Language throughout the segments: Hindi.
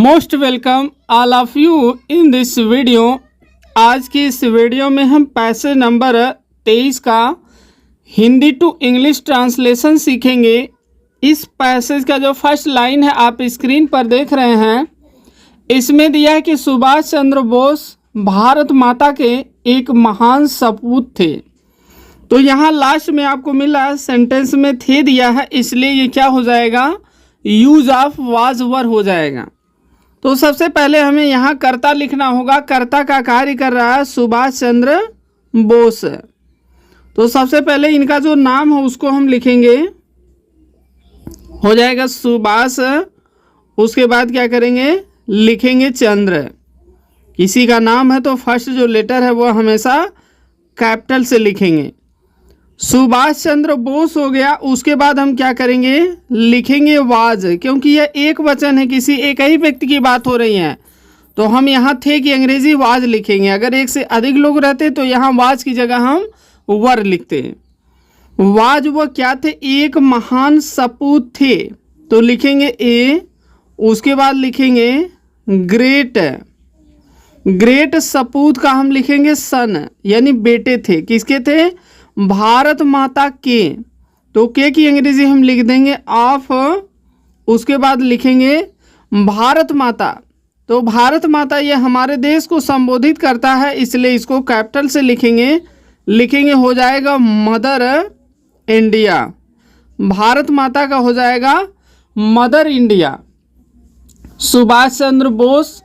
Most welcome all of you in this video. आज की इस वीडियो में हम पैसेज नंबर 23 का हिंदी टू इंग्लिश ट्रांसलेशन सीखेंगे। इस पैसेज का जो फर्स्ट लाइन है आप स्क्रीन पर देख रहे हैं, इसमें दिया है कि सुभाष चंद्र बोस भारत माता के एक महान सपूत थे। तो यहाँ लास्ट में आपको मिला सेंटेंस में थे दिया है, इसलिए ये क्या हो जाएगा, यूज ऑफ वाज वर हो जाएगा। तो सबसे पहले हमें यहाँ कर्ता लिखना होगा। कर्ता का कार्य कर रहा है सुभाष चंद्र बोस। तो सबसे पहले इनका जो नाम है उसको हम लिखेंगे, हो जाएगा सुभाष। उसके बाद क्या करेंगे, लिखेंगे चंद्र। किसी का नाम है तो फर्स्ट जो लेटर है वो हमेशा कैपिटल से लिखेंगे। सुभाष चंद्र बोस हो गया। उसके बाद हम क्या करेंगे, लिखेंगे वाज, क्योंकि यह एक वचन है, किसी एक ही व्यक्ति की बात हो रही है। तो हम यहाँ थे कि अंग्रेजी वाज लिखेंगे। अगर एक से अधिक लोग रहते तो यहाँ वाज की जगह हम वर लिखते हैं। वाज वो क्या थे, एक महान सपूत थे, तो लिखेंगे ए। उसके बाद लिखेंगे ग्रेट। ग्रेट सपूत का हम लिखेंगे सन, यानी बेटे थे। किसके थे, भारत माता के। तो के की अंग्रेजी हम लिख देंगे ऑफ। उसके बाद लिखेंगे भारत माता। तो भारत माता ये हमारे देश को संबोधित करता है, इसलिए इसको कैपिटल से लिखेंगे। लिखेंगे हो जाएगा मदर इंडिया। भारत माता का हो जाएगा mother India. Subhash Chandra Bose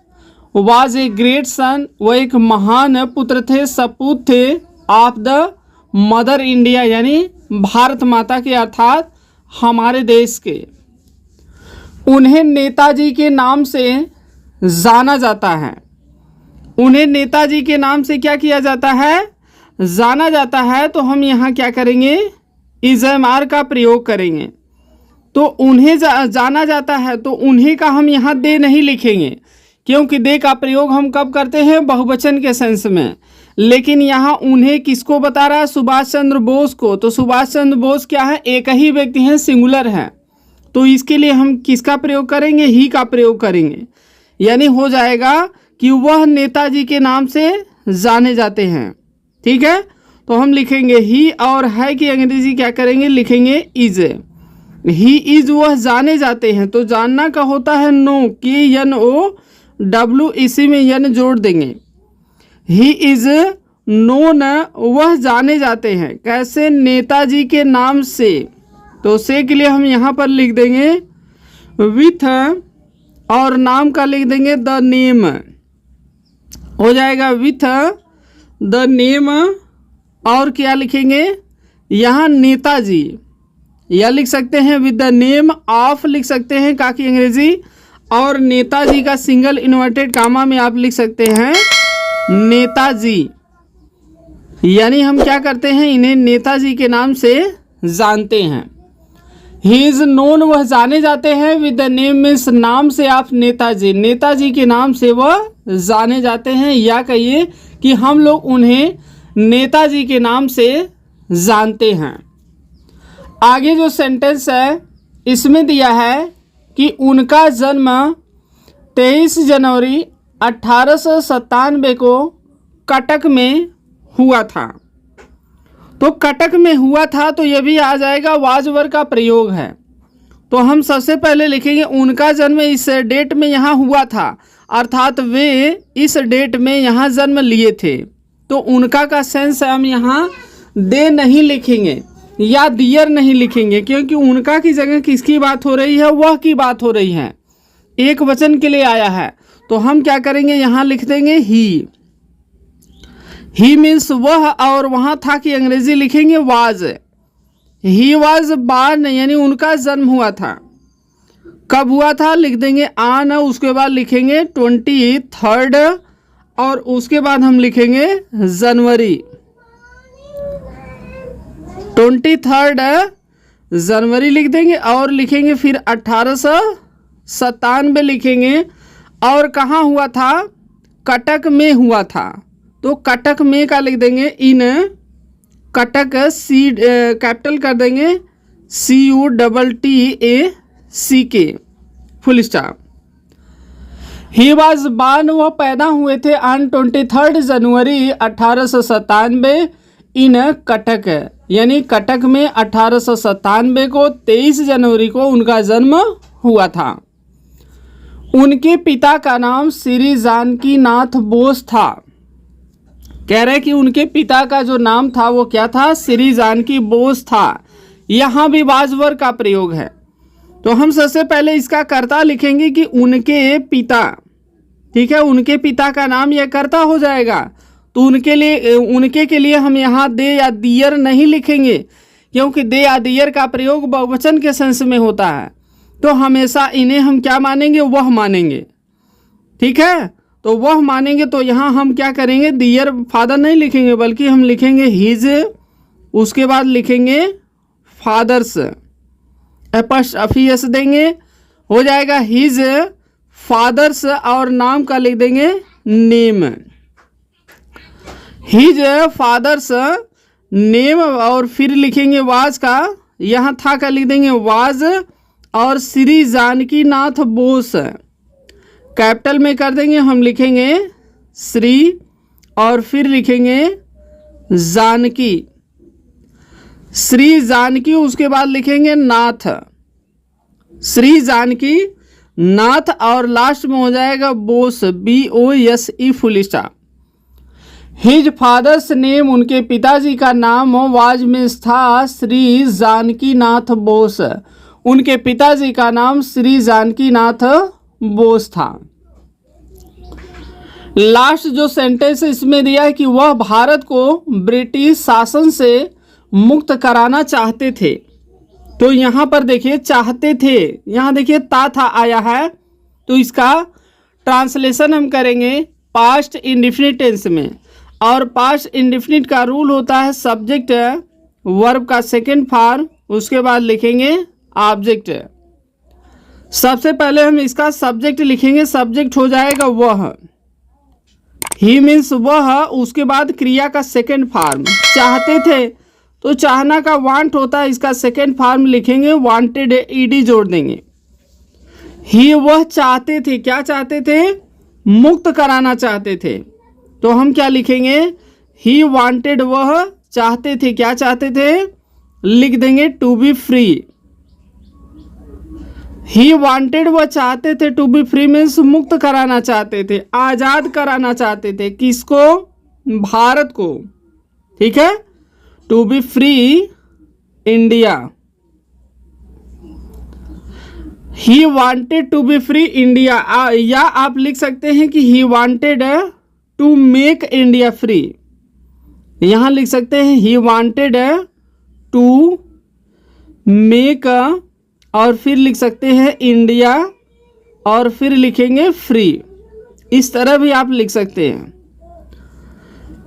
was a great सन, वह एक महान पुत्र थे, सपूत थे ऑफ द मदर इंडिया, यानी भारत माता के अर्थात हमारे देश के। उन्हें नेताजी के नाम से जाना जाता है। उन्हें नेताजी के नाम से क्या किया जाता है, जाना जाता है। तो हम यहाँ क्या करेंगे, इज़मार का प्रयोग करेंगे। तो उन्हें जाना जाता है, तो उन्हें का हम यहाँ दे नहीं लिखेंगे, क्योंकि दे का प्रयोग हम कब करते हैं, बहुवचन के सेंस में। लेकिन यहाँ उन्हें किसको बता रहा है, सुभाष चंद्र बोस को। तो सुभाष चंद्र बोस क्या है, एक ही व्यक्ति हैं, सिंगुलर है। तो इसके लिए हम किसका प्रयोग करेंगे, ही का प्रयोग करेंगे। यानी हो जाएगा कि वह नेताजी के नाम से जाने जाते हैं। ठीक है, तो हम लिखेंगे ही, और है कि अंग्रेजी क्या करेंगे, लिखेंगे इज। ही इज वह जाने जाते हैं। तो जानना का होता है नो, की एन ओ डब्ल्यू, इसी में एन जोड़ देंगे। ही इज नोन, वह जाने जाते हैं। कैसे, नेताजी के नाम से। तो से के लिए हम यहाँ पर लिख देंगे विथ, और नाम का लिख देंगे द नेम। हो जाएगा विथ द नेम। और क्या लिखेंगे, यहाँ नेताजी, या लिख सकते हैं विद द नेम ऑफ, लिख सकते हैं काकी अंग्रेजी। और नेताजी का सिंगल इन्वर्टेड कामा में आप लिख सकते हैं नेताजी। यानी हम क्या करते हैं, इन्हें नेताजी के नाम से जानते हैं। ही इज नोन, वह जाने जाते हैं। विद द नेम मीन्स नाम से आप नेताजी, नेताजी के नाम से वह जाने जाते हैं। या कहिए कि हम लोग उन्हें नेताजी के नाम से जानते हैं। आगे जो सेंटेंस है इसमें दिया है कि उनका जन्म 23 जनवरी 1897 को कटक में हुआ था। तो कटक में हुआ था, तो ये भी आ जाएगा वाजवर का प्रयोग है। तो हम सबसे पहले लिखेंगे उनका जन्म इस डेट में यहाँ हुआ था, अर्थात वे इस डेट में यहाँ जन्म लिए थे। तो उनका का सेंस हम यहाँ दे नहीं लिखेंगे या दियर नहीं लिखेंगे, क्योंकि उनका की जगह किसकी बात हो रही है, वह की बात हो रही है, एक वचन के लिए आया है। तो हम क्या करेंगे, यहाँ लिख देंगे ही। ही मीन्स वह, और वहाँ था कि अंग्रेजी लिखेंगे वाज। ही वाज बार्न, यानी उनका जन्म हुआ था। कब हुआ था, लिख देंगे आन। उसके बाद लिखेंगे 23, और उसके बाद हम लिखेंगे जनवरी। 23 जनवरी लिख देंगे, और लिखेंगे फिर 1897 लिखेंगे। और कहाँ हुआ था, कटक में हुआ था। तो कटक में का लिख देंगे इन कटक, सी कैपिटल कर देंगे CUTTACK full stop. He was born, वह पैदा हुए थे ऑन 23 जनवरी 1897 इन कटक, यानी कटक में 1897 को 23 जनवरी को उनका जन्म हुआ था। उनके पिता का नाम श्री जानकी नाथ बोस था। कह रहे कि उनके पिता का जो नाम था वो क्या था, श्री जानकी बोस था। यहाँ भी वाज वर्ब का प्रयोग है। तो हम सबसे पहले इसका कर्ता लिखेंगे कि उनके पिता, ठीक है, उनके पिता का नाम यह कर्ता हो जाएगा। तो उनके के लिए हम यहाँ दे या दियर नहीं लिखेंगे, क्योंकि दे या दियर का प्रयोग बहुवचन के सेंस में होता है। तो हमेशा इन्हें हम क्या मानेंगे, वह मानेंगे, ठीक है। तो वह मानेंगे, तो यहाँ हम क्या करेंगे, दियर फादर नहीं लिखेंगे, बल्कि हम लिखेंगे हिज, उसके बाद लिखेंगे फादर्स, एपॉस्ट्रोफी देंगे, हो जाएगा हिज फादर्स, और नाम का लिख देंगे नेम, हिज फादर्स नेम, और फिर लिखेंगे वाज का, यहाँ था का लिख देंगे वाज, और श्री जानकी नाथ बोस कैपिटल में कर देंगे, हम लिखेंगे श्री, और फिर लिखेंगे जानकी, श्री जानकी, उसके बाद लिखेंगे नाथ, श्री जानकी नाथ, और लास्ट में हो जाएगा Bose, BOSE full stop. His father's name, उनके पिताजी का नाम वाज में था श्री जानकी नाथ बोस, उनके पिताजी का नाम श्री जानकी नाथ बोस था। लास्ट जो सेंटेंस इसमें दिया है कि वह भारत को ब्रिटिश शासन से मुक्त कराना चाहते थे। तो यहाँ पर देखिए चाहते थे, यहाँ देखिए ता था आया है, तो इसका ट्रांसलेशन हम करेंगे पास्ट इंडेफिनिट टेंस में। और पास्ट इंडेफिनिट का रूल होता है सब्जेक्ट वर्ब का सेकंड फॉर्म, उसके बाद लिखेंगे ऑब्जेक्ट। सबसे पहले हम इसका सब्जेक्ट लिखेंगे, सब्जेक्ट हो जाएगा वह, ही मीन्स वह, उसके बाद क्रिया का सेकंड फॉर्म चाहते थे, तो चाहना का वांट होता है, इसका सेकंड फॉर्म लिखेंगे वांटेड, ईडी जोड़ देंगे। ही वह चाहते थे, क्या चाहते थे, मुक्त कराना चाहते थे, तो हम क्या लिखेंगे, ही वांटेड, वह चाहते थे, क्या चाहते थे, लिख देंगे to be free. He wanted, वह चाहते थे, टू बी फ्री मीन्स मुक्त कराना चाहते थे, आज़ाद कराना चाहते थे, किसको, भारत को, ठीक है, to be free India. He wanted to be free India, या आप लिख सकते हैं कि he wanted to make India free, यहां लिख सकते हैं ही वांटेड टू मेक, और फिर लिख सकते हैं इंडिया, और फिर लिखेंगे फ्री, इस तरह भी आप लिख सकते हैं।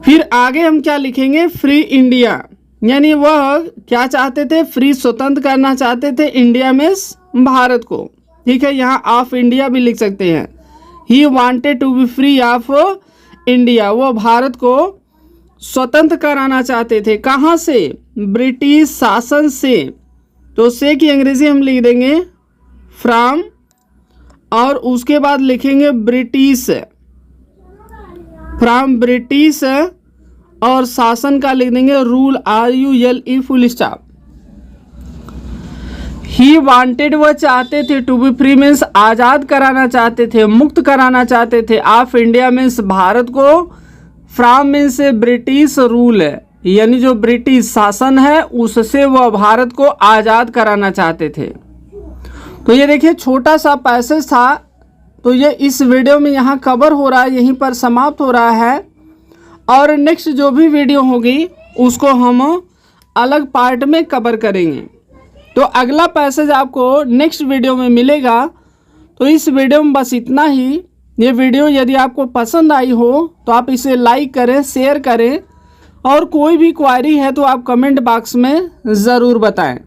फिर आगे हम क्या लिखेंगे, फ्री इंडिया, यानी वह क्या चाहते थे, फ्री स्वतंत्र करना चाहते थे, इंडिया में भारत को, ठीक है, यहाँ ऑफ इंडिया भी लिख सकते हैं। He wanted to be free of India, वो भारत को स्वतंत्र कराना चाहते थे, कहाँ से, ब्रिटिश शासन से। तो से की अंग्रेजी हम लिख देंगे फ्रॉम, और उसके बाद लिखेंगे ब्रिटिश, फ्रॉम ब्रिटिश, और शासन का लिख देंगे रूल, RULE फुल स्टॉप। ही वांटेड, वह चाहते थे, टू बी फ्री मीन्स आज़ाद कराना चाहते थे, मुक्त कराना चाहते थे, ऑफ इंडिया मीन्स भारत को, फ्रॉम मीन्स ब्रिटिश रूल, यानी जो ब्रिटिश शासन है उससे वह भारत को आज़ाद कराना चाहते थे। तो ये देखिए छोटा सा पैसेज था, तो ये इस वीडियो में यहाँ कवर हो रहा है, यहीं पर समाप्त हो रहा है। और नेक्स्ट जो भी वीडियो होगी उसको हम अलग पार्ट में कवर करेंगे। तो अगला पैसेज आपको नेक्स्ट वीडियो में मिलेगा। तो इस वीडियो में बस इतना ही। ये वीडियो यदि आपको पसंद आई हो तो आप इसे लाइक करें, शेयर करें, और कोई भी क्वारी है तो आप कमेंट बॉक्स में ज़रूर बताएं।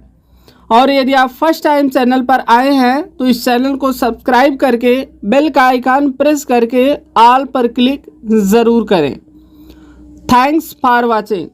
और यदि आप फर्स्ट टाइम चैनल पर आए हैं तो इस चैनल को सब्सक्राइब करके बेल का आइकन प्रेस करके ऑल पर क्लिक ज़रूर करें। Thanks for watching.